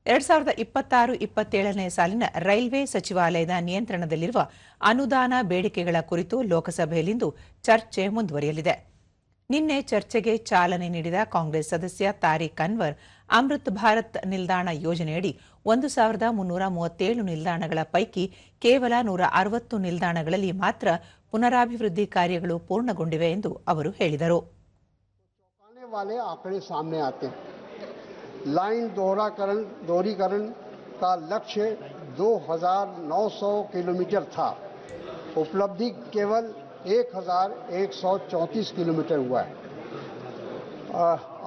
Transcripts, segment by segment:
2026-27ನೇ ಸಾಲಿನ ರೈಲ್ವೆ ಸಚಿವಾಲಯದ ನಿಯಂತ್ರಣದಲ್ಲಿರುವ ಅನುದಾನ ಬೇಡಿಕೆಗಳ ಕುರಿತು ಲೋಕಸಭೆಯಲ್ಲಿಂದು ಚರ್ಚೆ ಮುಂದುವರಿಯಲಿದೆ. ನಿನ್ನೆ ಚರ್ಚೆಗೆ ಚಾಲನೆ ನೀಡಿದ ಕಾಂಗ್ರೆಸ್ ಸದಸ್ಯ ತಾರಿಕ್ ಅನ್ವರ್, ಅಮೃತ್ ಭಾರತ್ ನಿಲ್ದಾಣ ಯೋಜನೆಯಡಿ 1337 ನಿಲ್ದಾಣಗಳ ಪೈಕಿ ಕೇವಲ 160 ನಿಲ್ದಾಣಗಳಲ್ಲಿ ಮಾತ್ರ ಪುನರಾಭಿವೃದ್ಧಿ ಕಾರ್ಯಗಳು ಪೂರ್ಣಗೊಂಡಿವೆ ಎಂದು ಅವರು ಹೇಳಿದರು. लाइन दोहरीकरण का लक्ष्य 2900 किलोमीटर था। उपलब्धि केवल 1134 किलोमीटर हुआ है।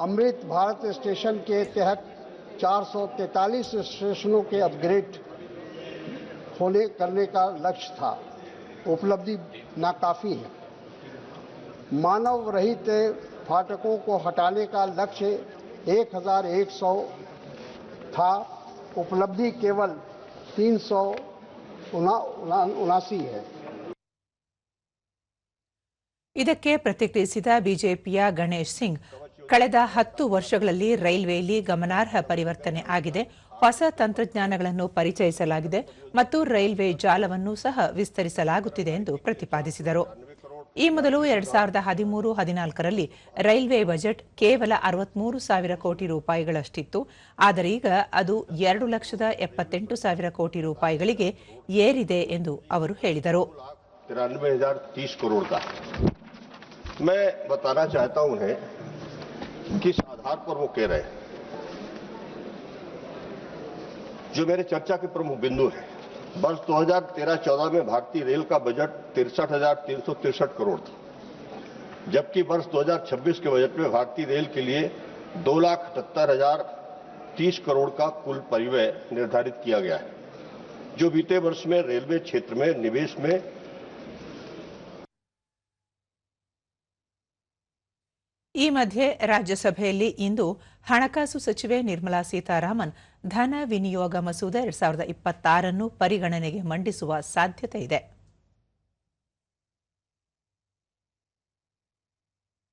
अमृत भारत स्टेशन के तहत 443 स्टेशनों के अपग्रेड करने का लक्ष्य था। उपलब्धि नाकाफी है। मानव रहित फाटकों को हटाने का लक्ष्य 1100 था। उपलब्धि केवल 379 है. ಇದಕ್ಕೆ ಪ್ರತಿಕ್ರಿಯಿಸಿದ ಬಿಜೆಪಿಯ ಗಣೇಶ್ ಸಿಂಗ್, ಕಳೆದ 10 ವರ್ಷಗಳಲ್ಲಿ ರೈಲ್ವೆಯಲ್ಲಿ ಗಮನಾರ್ಹ ಪರಿವರ್ತನೆ ಆಗಿದೆ. ಹೊಸ ತಂತ್ರಜ್ಞಾನಗಳನ್ನು ಪರಿಚಯಿಸಲಾಗಿದೆ ಮತ್ತು ರೈಲ್ವೆ ಜಾಲವನ್ನು ಸಹ ವಿಸ್ತರಿಸಲಾಗುತ್ತಿದೆ ಎಂದು ಪ್ರತಿಪಾದಿಸಿದರು. ಈ ಮೊದಲು 2013-14ರಲ್ಲಿ ರೈಲ್ವೆ ಬಜೆಟ್ ಕೇವಲ 63,000 ಕೋಟಿ ರೂಪಾಯಿಗಳಷ್ಟಿತ್ತು. ಆದರೆ ಈಗ ಅದು 2,78,000 ಕೋಟಿ ರೂಪಾಯಿಗಳಿಗೆ ಏರಿದೆ ಎಂದು ಅವರು ಹೇಳಿದರು. 93,030 करोड़ का मैं बताना चाहता हूं उन्हें किस आधार पर वो कह रहे हैं। जो मेरे चर्चा के प्रमुख बिंदु हैं, वर्ष 2013-14 में भारतीय रेल का बजट 63,363 करोड़ था, जबकि वर्ष 2026 के बजट में भारतीय रेल के लिए 2,78,030 करोड़ का कुल परिव्यय निर्धारित किया गया है, जो बीते वर्ष में रेलवे क्षेत्र में निवेश में ಈ ಮಧ್ಯೆ ರಾಜ್ಯಸಭೆಯಲ್ಲಿ ಇಂದು ಹಣಕಾಸು ಸಚಿವೆ ನಿರ್ಮಲಾ ಸೀತಾರಾಮನ್ ಧನ ವಿನಿಯೋಗ ಮಸೂದೆ 2026 ಅನ್ನು ಪರಿಗಣನೆಗೆ ಮಂಡಿಸುವ ಸಾಧ್ಯತೆ ಇದೆ.